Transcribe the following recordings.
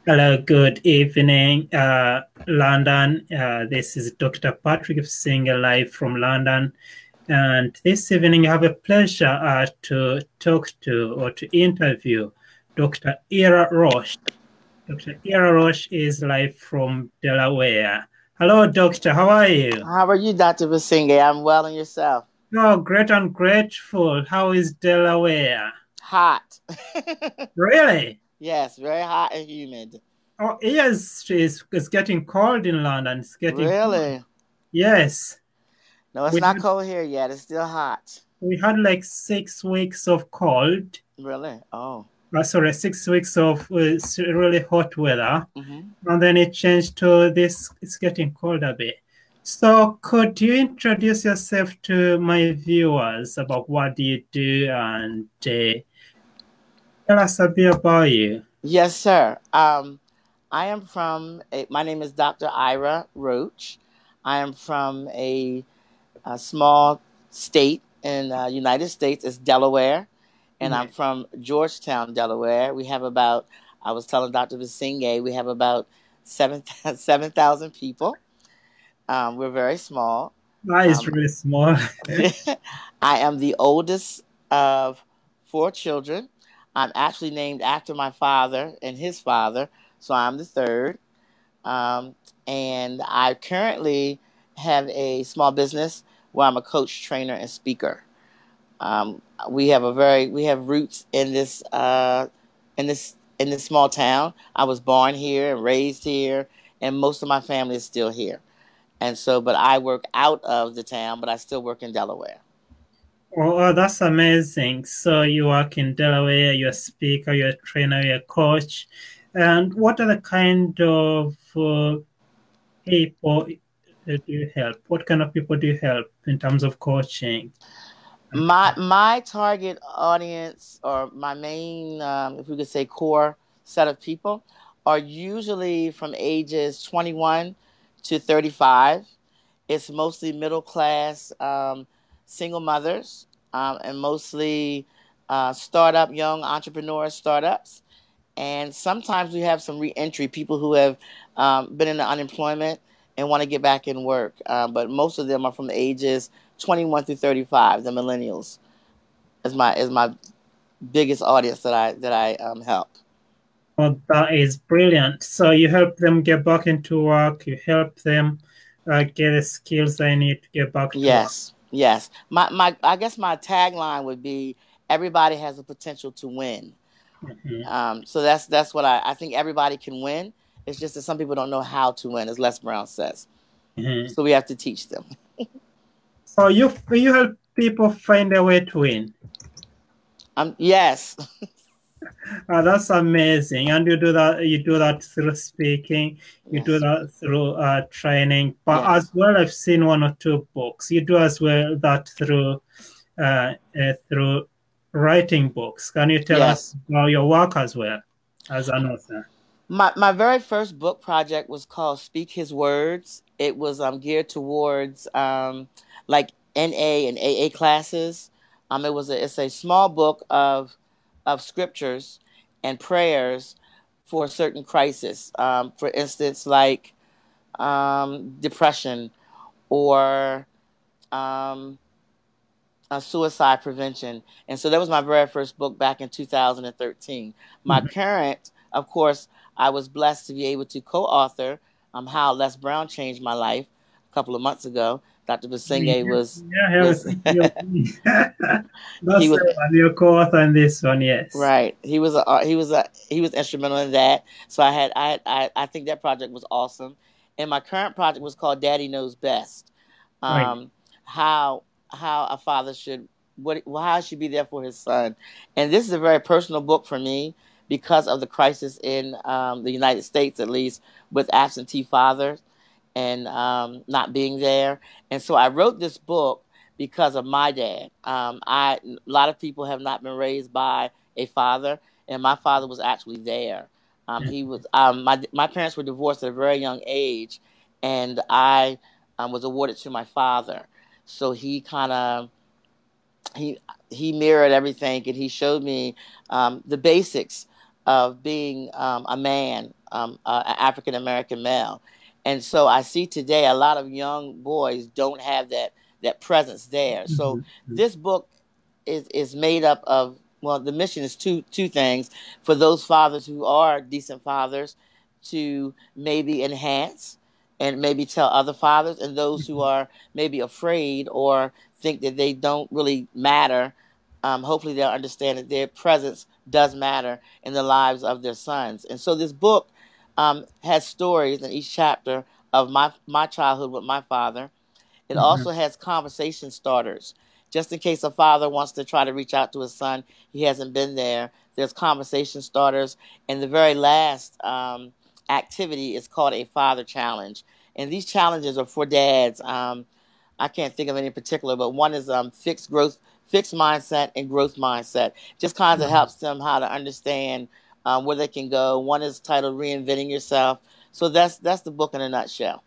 Hello, good evening, London. This is Dr. Patrick Singh live from London. And this evening, I have a pleasure to talk to or to interview Dr. Ira Roach. Dr. Ira Roach is live from Delaware. Hello, Doctor. How are you? How are you, Dr. Basinge? I'm well, and yourself? Oh, great and grateful. How is Delaware? Hot. Really? Yes, very hot and humid. Oh, yes, it's getting cold in London. It's getting cold. Really? Yes. No, it's We not had cold here yet. It's still hot. we had like 6 weeks of cold. Really? Oh. Sorry, 6 weeks of really hot weather, Hmm. and then it changed to this. It's getting cold a bit. So, could you introduce yourself to my viewers about what you do and tell us a bit about you? Yes, sir. My name is Dr. Ira Roach. I am from a small state in the United States. It's Delaware. And I'm Yeah. from Georgetown, Delaware. We have about, I was telling Dr. Basinge, we have about 7,000 people. We're very small. That is Um, really small. I am the oldest of four children. I'm actually named after my father and his father, so I'm the third. Um, and I currently have a small business where I'm a coach, trainer, and speaker. We have roots in this small town. I was born here and raised here, and most of my family is still here. And so, but I work out of the town, but I still work in Delaware. Oh, that's amazing. So you work in Delaware, you're a speaker, you're a trainer, you're a coach. And what are the kind of people do you help? What kind of people do you help in terms of coaching? My target audience, or my main, if we could say, core set of people, are usually from ages 21 to 35. It's mostly middle class, single mothers, and mostly startup young entrepreneurs, startups. And sometimes we have some reentry people who have been in the unemployment and want to get back in work. But most of them are from the ages 21 through 35. The millennials is my biggest audience that I help. Oh, that is brilliant. So you help them get back into work, you help them get the skills they need to get back to work. Yes, yes. My I guess my tagline would be everybody has the potential to win. Mhm, So that's what I think everybody can win. It's just that some people don't know how to win, as Les Brown says. mhm. So we have to teach them. So you help people find a way to win. Yes, That's amazing. And you do that through speaking, you do yes, that through training, but yes, as well, I've seen one or two books. You do as well that through writing books. Can you tell us yes. about your work as well as an author? My very first book project was called Speak His Words. It was geared towards like NA and AA classes. It's a small book of scriptures and prayers for a certain crisis. For instance, like depression or um, suicide prevention. And so that was my very first book back in 2013. My Mhm. current, of course, I was blessed to be able to co-author How Les Brown Changed My Life a couple of months ago. Dr. Basinge Yeah, I have a was copy of he that's was the one. Your co-author in this one, yes. right. He was instrumental in that. So I think that project was awesome. And my current project was called Daddy Knows Best. Right. um, how a father should how he should be there for his son. And this is a very personal book for me because of the crisis in the United States, at least with absentee fathers and not being there. And so I wrote this book because of my dad. A lot of people have not been raised by a father, and my father was actually there. He was my parents were divorced at a very young age, and I was awarded to my father. So he kind of he he mirrored everything, and he showed me the basics of being a man, an African American male. And so I see today a lot of young boys don't have that presence there. So this book is made up of, well, the mission is two things: for those fathers who are decent fathers to maybe enhance and maybe tell other fathers, and those who are maybe afraid or think that they don't really matter. Hopefully they'll understand that their presence does matter in the lives of their sons. And so this book has stories in each chapter of my childhood with my father. It also has conversation starters. Just in case a father wants to try to reach out to his son, he hasn't been there. There's conversation starters. And the very last activity is called a father challenge. And these challenges are for dads. I can't think of any in particular, but one is fixed mindset and growth mindset. Just kind of helps them how to understand where they can go. One is titled Reinventing Yourself. So that's the book in a nutshell.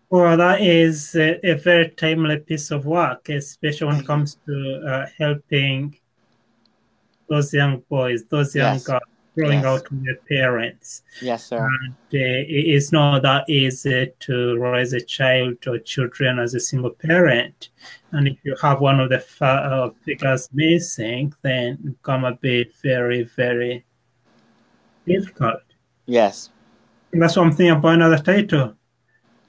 Well, that is a very timely piece of work, especially when it comes to helping those young boys, those young girls growing out with their parents. Yes, sir. And it's not that easy to raise a child or children as a single parent. And if you have one of the figures missing, then it can be very, very difficult. Yes. And that's what I'm thinking about another title.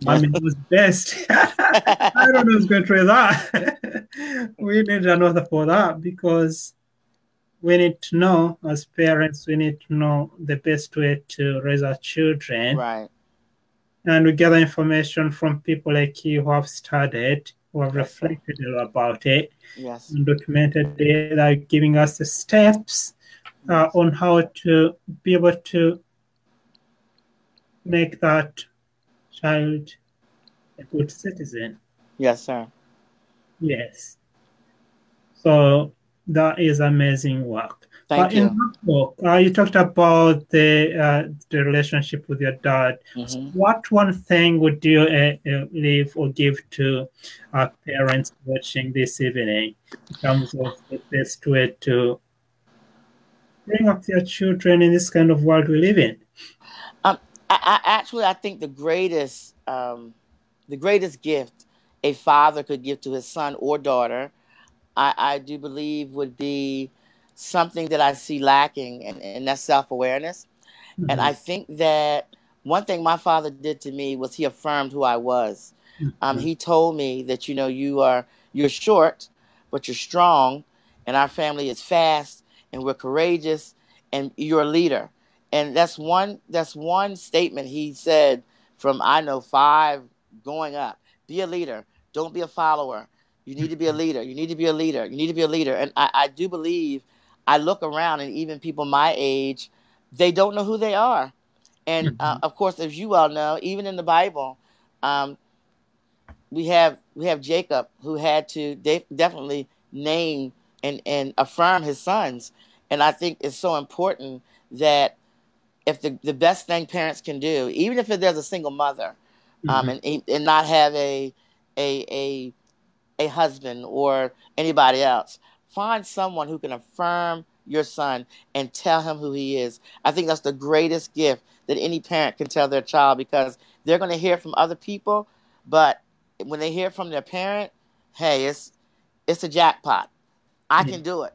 Mommy knows best. I don't know who's going to try that. We need another for that, because we need to know, as parents, we need to know the best way to raise our children. Right. And we gather information from people like you who have studied, who have reflected a lot about it, and documented it, like giving us the steps on how to be able to make that child a good citizen. Yes, sir. Yes. So that is amazing work. Thank you. In that book, you talked about the relationship with your dad. So what one thing would you leave or give to our parents watching this evening in terms of the best way to bring up their children in this kind of world we live in? I think the greatest gift a father could give to his son or daughter, I do believe, would be something that I see lacking, and that's self-awareness. And I think that one thing my father did to me was he affirmed who I was. He told me that, you're short, but you're strong, and our family is fast, and we're courageous, and you're a leader. And that's one statement he said from, 5 going up. Be a leader. Don't be a follower. You need to be a leader. You need to be a leader. You need to be a leader. And I do believe, I look around, and even people my age, they don't know who they are. And of course, as you all know, even in the Bible, we have Jacob, who had to definitely name and affirm his sons. And I think it's so important that if the best thing parents can do, even if there's a single mother, and not have a husband or anybody else, find someone who can affirm your son and tell him who he is. I think that's the greatest gift that any parent can tell their child, because they're going to hear from other people, but when they hear from their parent, hey, it's a jackpot. I can do it.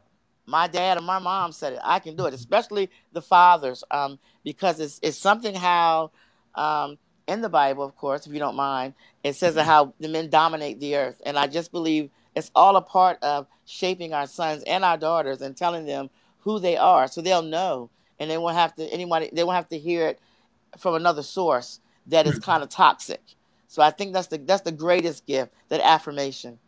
My dad and my mom said it. I can do it, especially the fathers, because it's something how in the Bible, of course, if you don't mind, it says how the men dominate the earth. And I just believe it's all a part of shaping our sons and our daughters and telling them who they are, so they'll know, and they won't have to hear it from another source that is kind of toxic. So I think that's the greatest gift, that affirmation.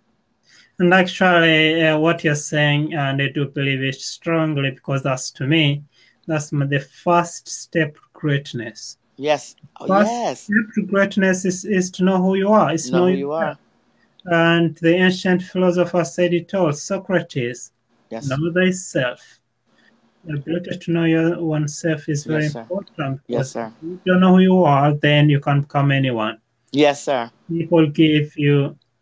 And actually, what you're saying, and I do believe it strongly, because that's, to me, that's the first step to greatness. Yes. First step to greatness is to know who you are. It's know who you are. And the ancient philosopher said it all. Socrates, know thyself. The ability to know oneself is very important. Yes, sir. If you don't know who you are, then you can't become anyone. Yes, sir. People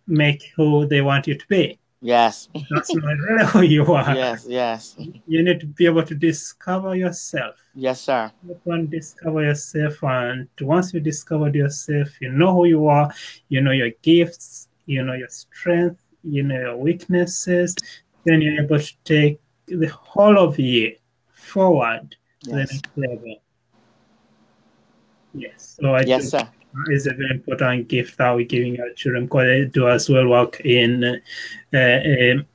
make who they want you to be. Yes. That's not really who you are. Yes, yes. You need to be able to discover yourself. Yes, sir. You want to discover yourself, and once you discovered yourself, you know who you are, you know your gifts, you know your strength, you know your weaknesses, then you're able to take the whole of you forward to the Yes. next level. Yes, so I Yes, do. sir. It's a very important gift that we're giving our children because they do as well work in a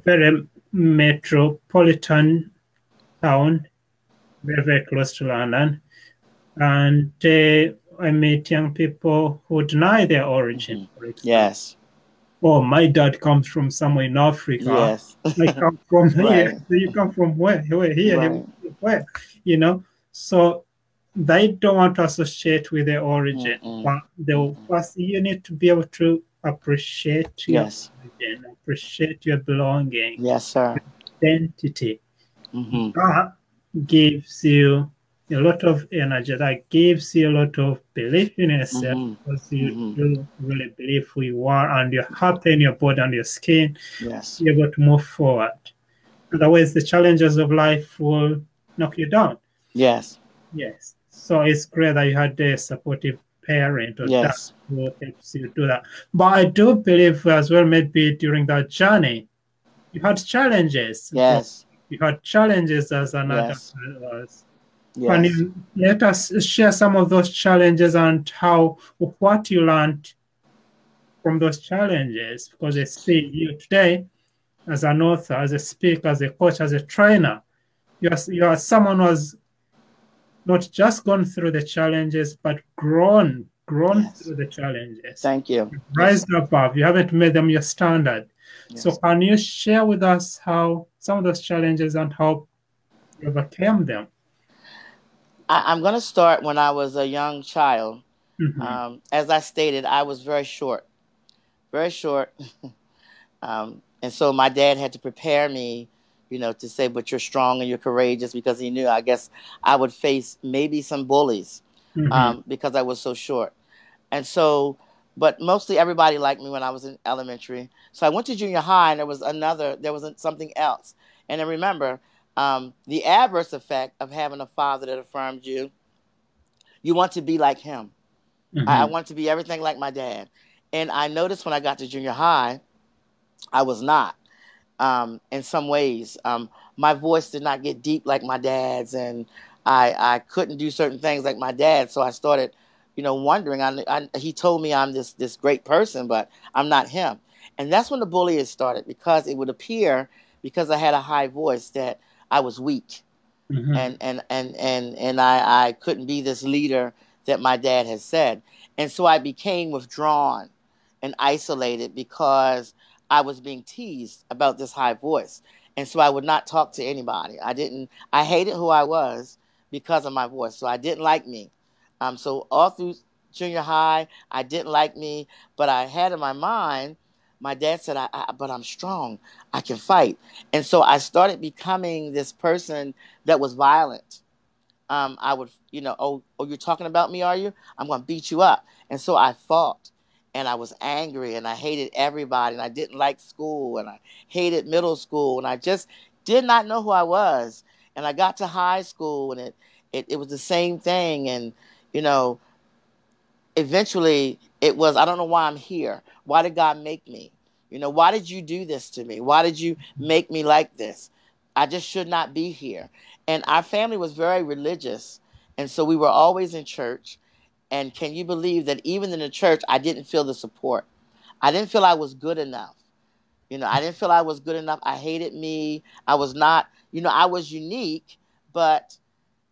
very metropolitan town, very, very close to London. And I meet young people who deny their origin, for example. Yes. Oh, my dad comes from somewhere in Africa. Yes. I come from here. Right. So you come from where? Where? Here? Right. Where? You know? So they don't want to associate with their origin. Mm-mm. But first, you need to be able to appreciate your Yes. origin, appreciate your belonging, Yes, sir. identity. Mm-hmm. That gives you a lot of energy. That gives you a lot of belief in yourself because you do really believe who you are and you're happy in your body and your skin. Yes. You're able to move forward. Otherwise, the challenges of life will knock you down. Yes. Yes. So it's great that you had a supportive parent or dad Yes. who helps you do that. But I do believe as well, maybe during that journey, you had challenges. Yes. You had challenges as an Yes. adult. Can Yes. you let us share some of those challenges and what you learned from those challenges? Because I see you today as an author, as a speaker, as a coach, as a trainer. You are someone who has not just gone through the challenges, but grown Yes. through the challenges. Thank you. You've risen above. You haven't made them your standard. Yes. So can you share with us how some of those challenges and how you overcame them? I'm going to start when I was a young child. Mm-hmm. As I stated, I was very short. Very short. And so my dad had to prepare me, to say, but you're strong and you're courageous, because he knew, I guess, I would face maybe some bullies Mm-hmm. because I was so short. And so, but mostly everybody liked me when I was in elementary. So I went to junior high, and there was something else. And I remember the adverse effect of having a father that affirmed you. You want to be like him. Mm-hmm. I want to be everything like my dad. And I noticed when I got to junior high, I was not. In some ways, my voice did not get deep like my dad's, and I couldn't do certain things like my dad. So I started, wondering. He told me I'm this great person, but I'm not him. And that's when the bullying started, because it would appear, because I had a high voice, that I was weak. Mm-hmm. And I couldn't be this leader that my dad had said. And so I became withdrawn and isolated because I was being teased about this high voice. And so I would not talk to anybody. I hated who I was because of my voice. So I didn't like me. So all through junior high, I didn't like me, but I had in my mind, my dad said, but I'm strong. I can fight. And so I started becoming this person that was violent. I would, oh, you're talking about me, are you? I'm going to beat you up. And so I fought, and I was angry, and I hated everybody, and I didn't like school, and I hated middle school, and I just did not know who I was. And I got to high school, and it was the same thing. And, eventually it was, I don't know why I'm here. Why did God make me? Why did you do this to me? Why did you make me like this? I just should not be here. And our family was very religious. And so we were always in church. And can you believe that even in the church, I didn't feel the support? I didn't feel I was good enough. I didn't feel I was good enough. I hated me. I was not, I was unique, but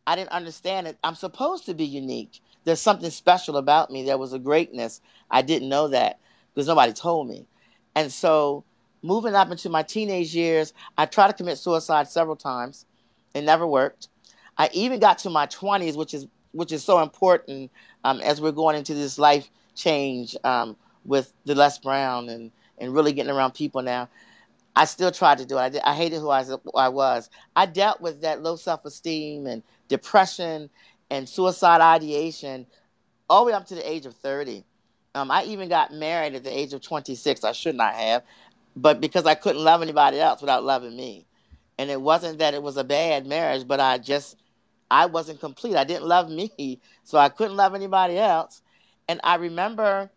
I didn't understand it. I'm supposed to be unique. There's something special about me. There was a greatness. I didn't know that because nobody told me. And so moving up into my teenage years, I tried to commit suicide several times. It never worked. I even got to my 20s, which is so important as we're going into this life change with the Les Brown and really getting around people now. I still tried to do it. I hated who I was. I dealt with that low self-esteem and depression and suicide ideation all the way up to the age of 30. I even got married at the age of 26. I should not have. but because I couldn't love anybody else without loving me. And it wasn't that it was a bad marriage, but I wasn't complete. I didn't love me, so I couldn't love anybody else. And I remember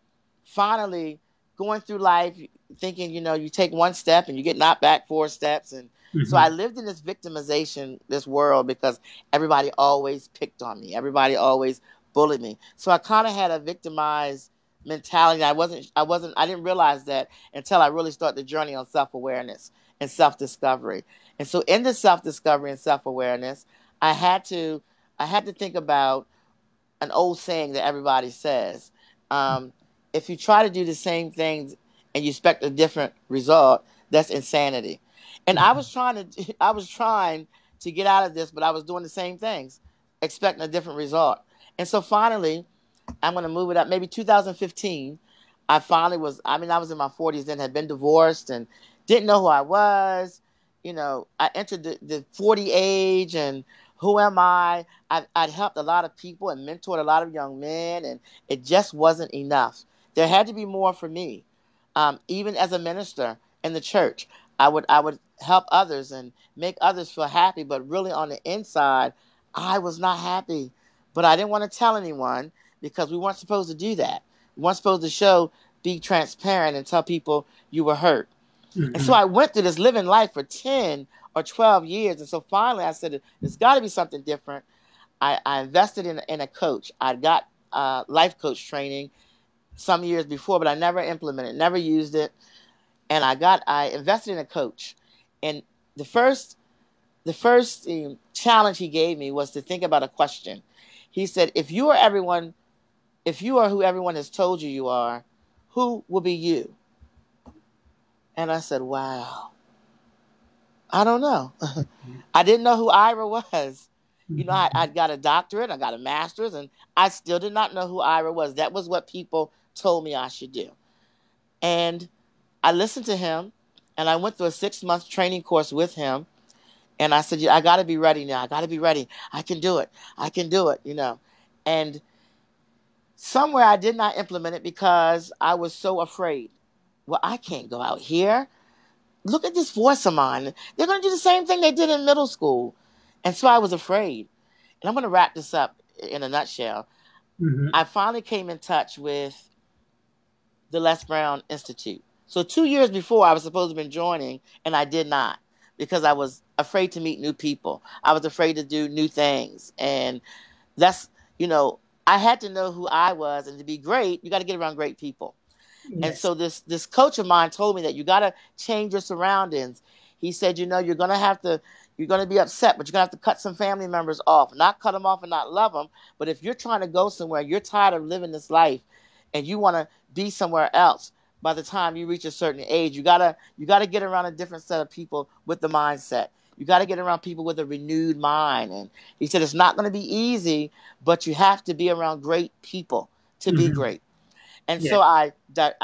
finally going through life thinking, you take one step and you get knocked back 4 steps. And so I lived in this victimization, this world, because everybody always picked on me. Everybody always bullied me. So I kind of had a victimized mentality. I didn't realize that until I really started the journey on self-awareness and self-discovery. And so in the self-discovery and self-awareness, I had to think about an old saying that everybody says. If you try to do the same things and you expect a different result, that's insanity. And I was trying to get out of this, but I was doing the same things, expecting a different result. And so finally, I'm going to move it up. Maybe 2015, I was in my 40s then, had been divorced and didn't know who I was. I entered the 40 age, and who am I? I'd helped a lot of people and mentored a lot of young men, and it just wasn't enough. There had to be more for me. Even as a minister in the church, I would help others and make others feel happy, but really on the inside, I was not happy. But I didn't want to tell anyone because we weren't supposed to do that. We weren't supposed to be transparent and tell people you were hurt. And so I went through this living life for 10 or 12 years. And so finally I said, there's got to be something different. I invested in a coach. I got life coach training some years before, but I never implemented, never used it. And I invested in a coach. And the first challenge he gave me was to think about a question. He said, if you are who everyone has told you are, who will be you? And I said, wow, I don't know. I didn't know who Ira was. I'd got a doctorate, I got a master's, and I still did not know who Ira was. That was what people told me I should do. And I listened to him, and I went through a 6-month training course with him. And I said, I got to be ready now. I got to be ready. I can do it. I can do it, And somewhere I did not implement it because I was so afraid. Well, I can't go out here. Look at this voice of mine. They're going to do the same thing they did in middle school. And so I was afraid. And I'm going to wrap this up in a nutshell. I finally came in touch with the Les Brown Institute. So 2 years before, I was supposed to have been joining, and I did not because I was afraid to meet new people. I was afraid to do new things. And that's, I had to know who I was. And to be great, you got to get around great people. Yes. And so this coach of mine told me that you got to change your surroundings. He said, you're going to be upset, but you're going to have to cut some family members off. Not cut them off and not love them, but if you're trying to go somewhere, you're tired of living this life and you want to be somewhere else by the time you reach a certain age, you got to get around a different set of people with the mindset. You got to get around people with a renewed mind. And he said, it's not going to be easy, but you have to be around great people to be great. And so I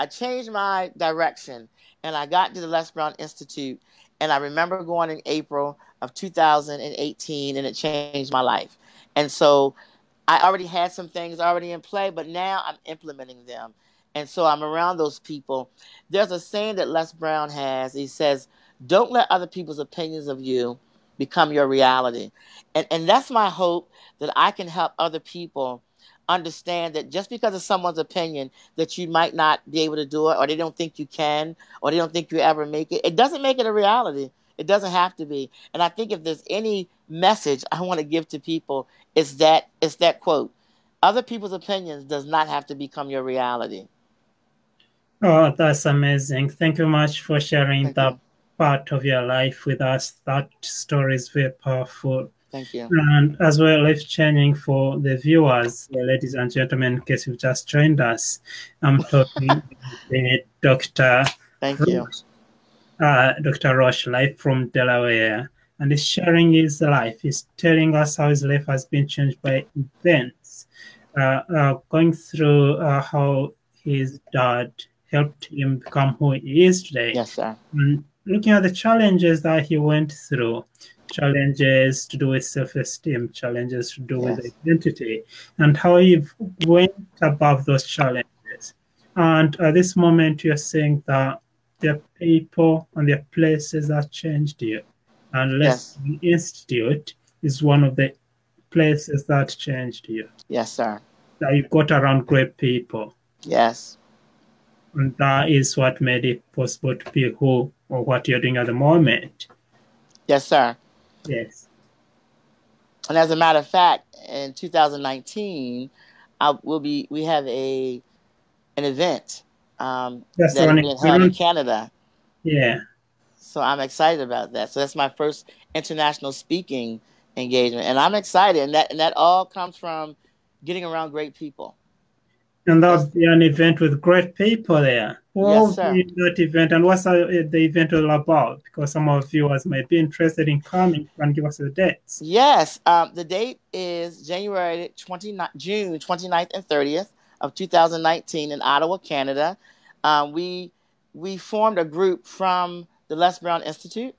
changed my direction, and I got to the Les Brown Institute, and I remember going in April of 2018, and it changed my life. And so I already had some things already in play, but now I'm implementing them. And so I'm around those people. There's a saying that Les Brown has. He says, don't let other people's opinions of you become your reality. And that's my hope, that I can help other people understand that just because of someone's opinion that you might not be able to do it, or they don't think you can, or they don't think you ever make it, it doesn't make it a reality. It doesn't have to be. And I think if there's any message I want to give to people, it's that quote. Other people's opinions does not have to become your reality. Oh, that's amazing. Thank you much for sharing that part of your life with us. That story is very powerful. Thank you. And as well, life-changing for the viewers, ladies and gentlemen, in case you've just joined us. I'm talking with Dr. Thank you. Dr. Roach, live from Delaware. And he's sharing his life. He's telling us how his life has been changed by events. Going through how his dad helped him become who he is today. Yes, sir. And looking at the challenges that he went through, challenges to do with self-esteem, challenges to do with identity, and how he went above those challenges. And at this moment, you're saying that there are people and there are places that changed you. And Yes. the Institute is one of the places that changed you. Yes, sir. That you got around great people. Yes. And that is what made it possible to be who or what you're doing at the moment. Yes, sir. Yes. And as a matter of fact, in 2019, we have an event That's the that is one being held in in Canada. Yeah. So I'm excited about that. So that's my first international speaking engagement, and I'm excited. And that all comes from getting around great people. And that'll be an event with great people there. Who Yes, will sir. be in that event, and what's the event all about? Because some of viewers may be interested in coming. You can give us the dates. Yes, the date is June 29th and 30th of 2019 in Ottawa, Canada. We formed a group from the Les Brown Institute.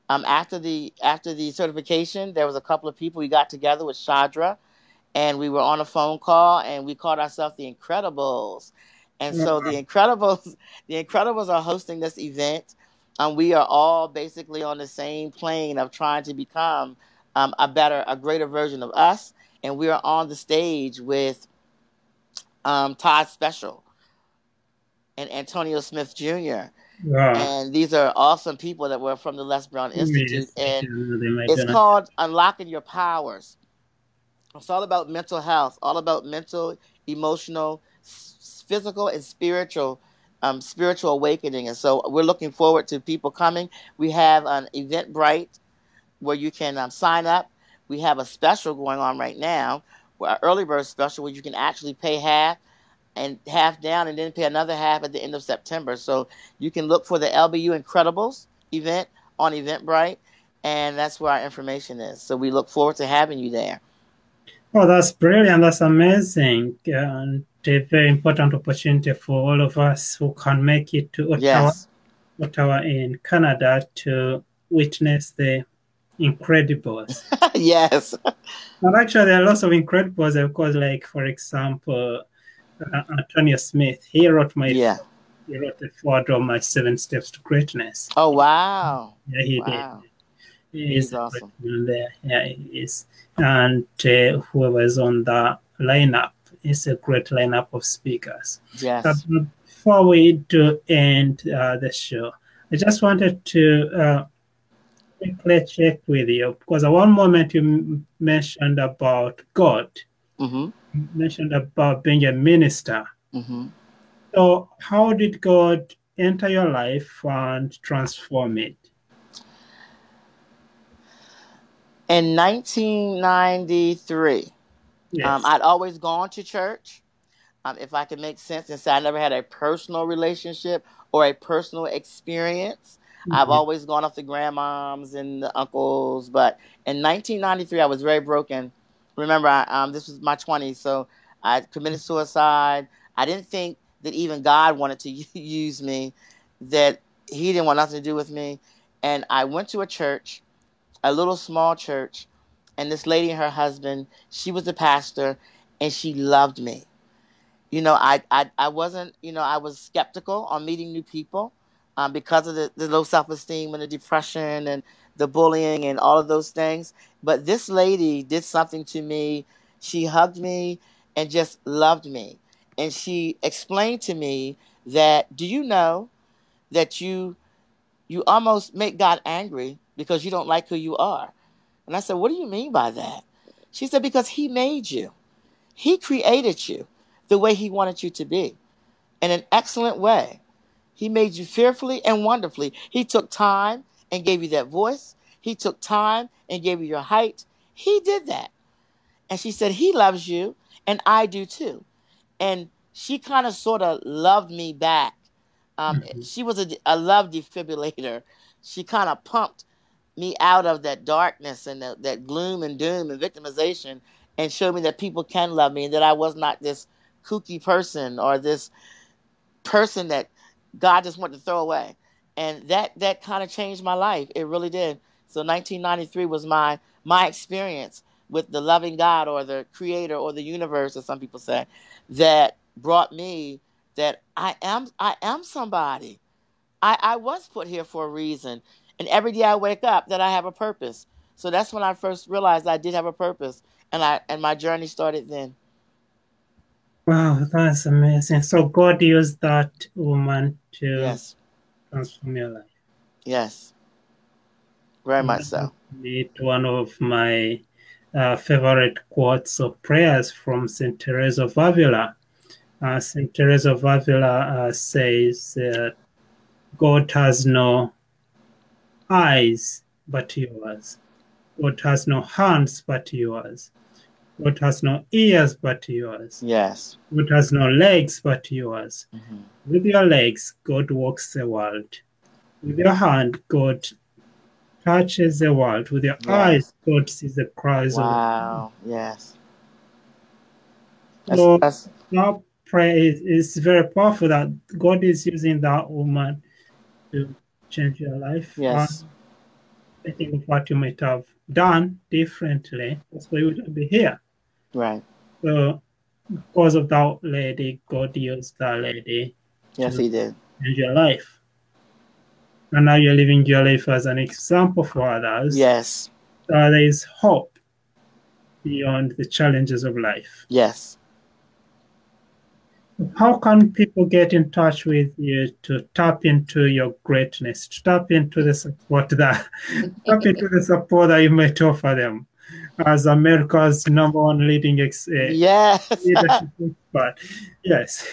After the certification, there was a couple of people we got together with Shadra, and we were on a phone call, and we called ourselves the Incredibles. And so the Incredibles are hosting this event. We are all basically on the same plane of trying to become a greater version of us. And we are on the stage with Todd Special and Antonio Smith Jr. Wow. And these are awesome people that were from the Les Brown Institute. Yes, and it's called Unlocking Your Powers. It's all about mental health, all about mental, emotional, physical, and spiritual awakening. And so we're looking forward to people coming. We have an Eventbrite where you can sign up. We have a special going on right now, an early bird special where you can actually pay half down and then pay another half at the end of September. So you can look for the LBU Incredibles event on Eventbrite, and that's where our information is. So we look forward to having you there. Oh, that's brilliant. That's amazing. And a very important opportunity for all of us who can make it to Ottawa in Canada to witness the Incredibles. Yes. And actually, there are lots of Incredibles, of course, like, for example, Antonio Smith. He wrote the foreword of my 7 Steps to Greatness. Oh, wow. Yeah, he did. He's awesome. There. Yeah, he is. And whoever's on the lineup is a great lineup of speakers. Yes. Before we do end the show, I just wanted to quickly check with you, because at one moment you mentioned about God. Mm-hmm. You mentioned about being a minister. Mm-hmm. So how did God enter your life and transform it? In 1993, yes. I'd always gone to church, if I could make sense, and say I never had a personal relationship or a personal experience. Mm-hmm. I've always gone off the grandmoms and the uncles, but in 1993, I was very broken. Remember, this was my 20s, so I committed suicide. I didn't think that even God wanted to use me, that he didn't want nothing to do with me. And I went to a church, a little small church, and this lady and her husband, she was the pastor, and she loved me. You know, I wasn't, I was skeptical on meeting new people because of the low self-esteem and the depression and the bullying and all of those things. But this lady did something to me. She hugged me and just loved me. And she explained to me that, do you know that you almost make God angry because you don't like who you are? And I said, what do you mean by that? She said, because he made you. He created you the way he wanted you to be, in an excellent way. He made you fearfully and wonderfully. He took time and gave you that voice. He took time and gave you your height. He did that. And she said, he loves you, and I do too. And she kind of sort of loved me back. She was a love defibrillator. She kind of pumped me out of that darkness and that gloom and doom and victimization, and showed me that people can love me, and that I was not this kooky person or this person that God just wanted to throw away. And that kind of changed my life. It really did. So 1993 was my experience with the loving God, or the creator, or the universe, as some people say, that brought me that I am somebody. I was put here for a reason. And every day I wake up that I have a purpose. So that's when I first realized I did have a purpose. And my journey started then. Wow, that's amazing. So God used that woman to Yes. transform your life. Yes. Very much That so. is one of my favorite quotes or prayers from Saint Teresa of Avila. Saint Teresa of Avila says, God has no eyes but yours. God has no hands but yours. God has no ears but yours. Yes. God has no legs but yours. Mm-hmm. With your legs, God walks the world. With your hand, God touches the world. With your eyes, Yes. God sees the cries of the people. Wow. Yes. So That's that prayer is very powerful that God is using that woman to change your life. yes. I think of what you might have done differently. That's why you wouldn't be here. Right. So because of that lady, God used that lady Yes, to he did. change your life. And now you're living your life as an example for others. Yes. There is hope beyond the challenges of life. Yes. How can people get in touch with you to tap into your greatness, to tap into the support that you might offer them as America's number one leading Yes. leadership expert? Yes.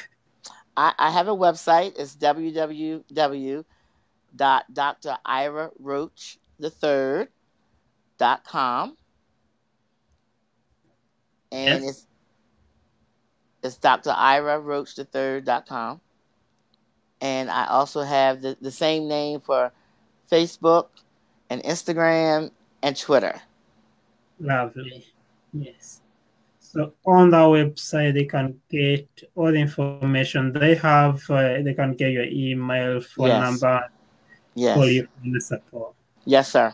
I have a website. It's www.driraroach3.com. And Yes. it's driraroach3.com. And I also have the same name for Facebook and Instagram and Twitter. Lovely. Yes. So on that website, they can get all the information they have. They can get your email, phone Yes. number, call Yes. you for the support. Yes, sir.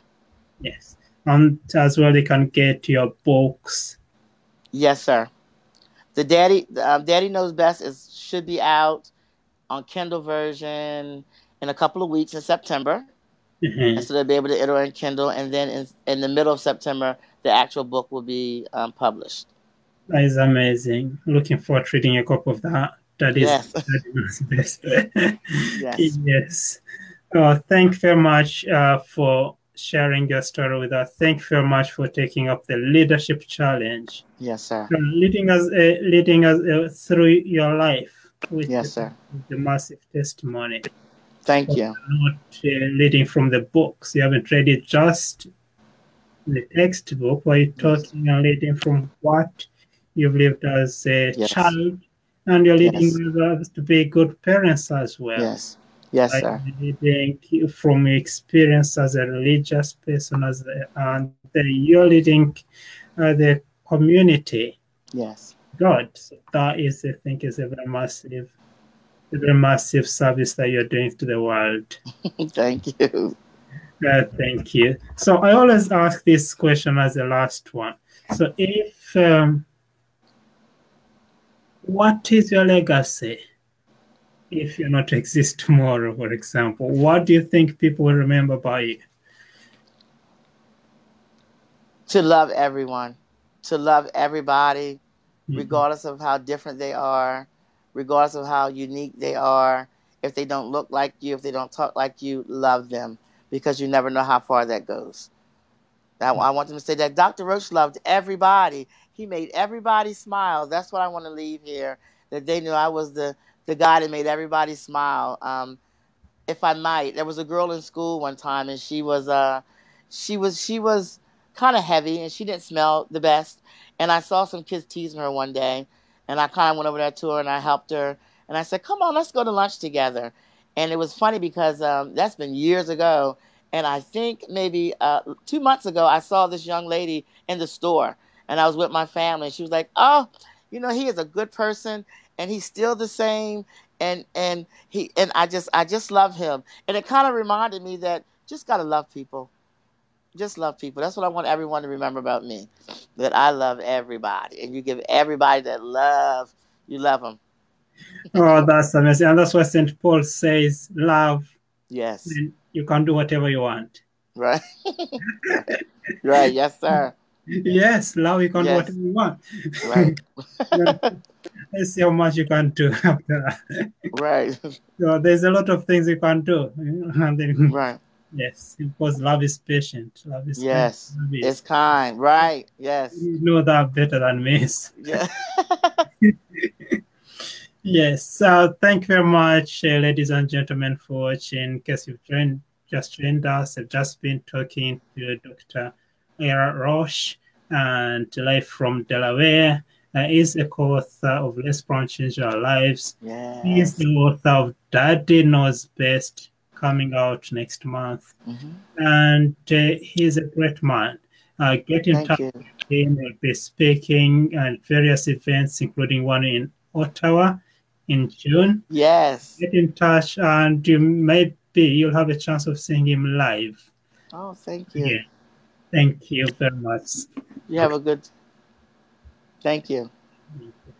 Yes. And as well, they can get your books. Yes, sir. The Daddy Knows Best should be out on Kindle version in a couple of weeks in September. And so they'll be able to enter in Kindle, and then in the middle of September, the actual book will be published. That is amazing. Looking forward to reading a copy of that. Yes. That is best. Yes. Yes. Thank you very much for sharing your story with us. Thank you very much for taking up the leadership challenge. Yes, sir. Leading us through your life with Yes, sir. the massive testimony. Thank you. Not leading from the books. You haven't read it just the textbook, but you're talking and leading from what you've lived as a child, and you're leading others to be good parents as well. Yes. Yes, sir. Leading from your experience as a religious person, and you're leading the community. Yes. God. So that is, I think, is a very massive service that you're doing to the world. Thank you. Thank you. So I always ask this question as the last one. So if what is your legacy if you not exist tomorrow, for example? What do you think people will remember by you? To love everyone, to love everybody, regardless of how different they are, regardless of how unique they are. If they don't look like you, if they don't talk like you, love them, because you never know how far that goes. I want them to say that Dr. Roach loved everybody. He made everybody smile. That's what I want to leave here, that they knew I was the guy that made everybody smile. If I might, there was a girl in school one time, and she was kind of heavy, and she didn't smell the best. And I saw some kids teasing her one day, and I kind of went over there to her, and I helped her, and I said, "Come on, let's go to lunch together." And it was funny because that's been years ago, and I think maybe 2 months ago, I saw this young lady in the store, and I was with my family, and she was like, "Oh, he is a good person, and he's still the same." And I just love him, and it kind of reminded me that just gotta love people. Just love people. That's what I want everyone to remember about me, that I love everybody, and you give everybody that love. You love them. Oh, that's amazing. And that's why St. Paul says, love Yes. And you can do whatever you want. Right. Right. Right. Yes, sir. Yes, now you can do Yes. whatever you want. Right. Let's see how much you can do after that. Right. So there's a lot of things you can do. And then, Right. yes, because love is patient. Love is kind. Yes. Love It's is. kind. Right. Yes. You know that better than me. Yeah. Yes. So thank you very much, ladies and gentlemen, for watching. In case you've just joined us, I've just been talking to Dr. Ira Roach, and live from Delaware. Is a co-author of Let's Brown Change Our Lives. He is Yes. the author of Daddy Knows Best, coming out next month. And he's a great man. Get in Thank touch you. with him. He'll be speaking at various events, including one in Ottawa in June. Yes. Get in touch, and you'll have a chance of seeing him live. Oh, thank you. Yeah. Thank you very much. You have a good. Thank you. Thank you.